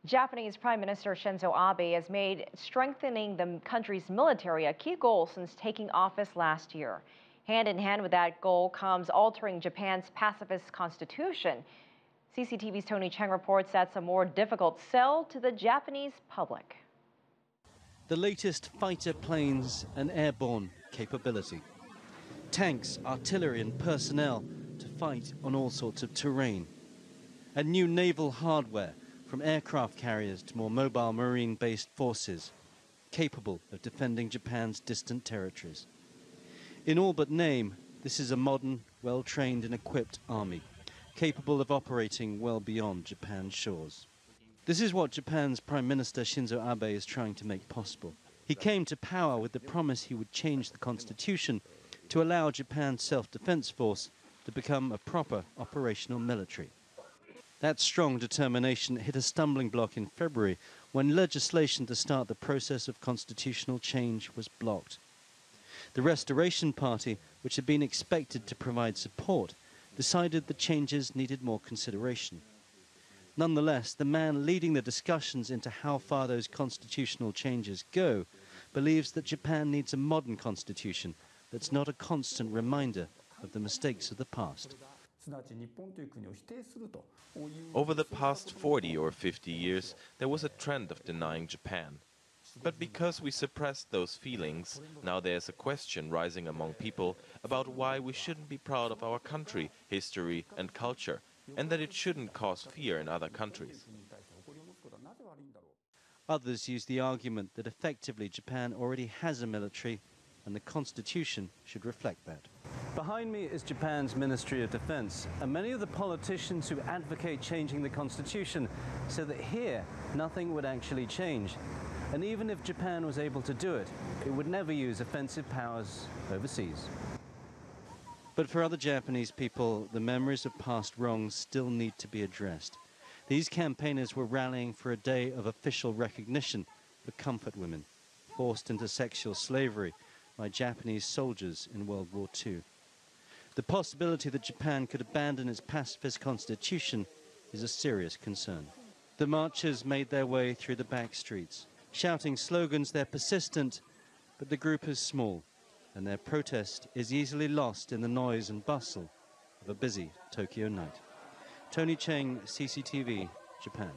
Japanese Prime Minister Shinzo Abe has made strengthening the country's military a key goal since taking office last year. Hand in hand with that goal comes altering Japan's pacifist constitution. CCTV's Tony Cheng reports that's a more difficult sell to the Japanese public. The latest fighter planes and airborne capability. Tanks, artillery and personnel to fight on all sorts of terrain. And new naval hardware, from aircraft carriers to more mobile marine-based forces, capable of defending Japan's distant territories. In all but name, this is a modern, well-trained and equipped army, capable of operating well beyond Japan's shores. This is what Japan's Prime Minister Shinzo Abe is trying to make possible. He came to power with the promise he would change the constitution to allow Japan's self-defense force to become a proper operational military. That strong determination hit a stumbling block in February when legislation to start the process of constitutional change was blocked. The Restoration Party, which had been expected to provide support, decided the changes needed more consideration. Nonetheless, the man leading the discussions into how far those constitutional changes go believes that Japan needs a modern constitution that's not a constant reminder of the mistakes of the past. Over the past 40 or 50 years, there was a trend of denying Japan. But because we suppressed those feelings, now there's a question rising among people about why we shouldn't be proud of our country, history and culture, and that it shouldn't cause fear in other countries. Others use the argument that effectively Japan already has a military and the constitution should reflect that. Behind me is Japan's Ministry of Defense, and many of the politicians who advocate changing the constitution say that here nothing would actually change. And even if Japan was able to do it, it would never use offensive powers overseas. But for other Japanese people, the memories of past wrongs still need to be addressed. These campaigners were rallying for a day of official recognition for comfort women, forced into sexual slavery by Japanese soldiers in World War II. The possibility that Japan could abandon its pacifist constitution is a serious concern. The marchers made their way through the back streets. Shouting slogans, they're persistent, but the group is small, and their protest is easily lost in the noise and bustle of a busy Tokyo night. Tony Cheng, CCTV, Japan.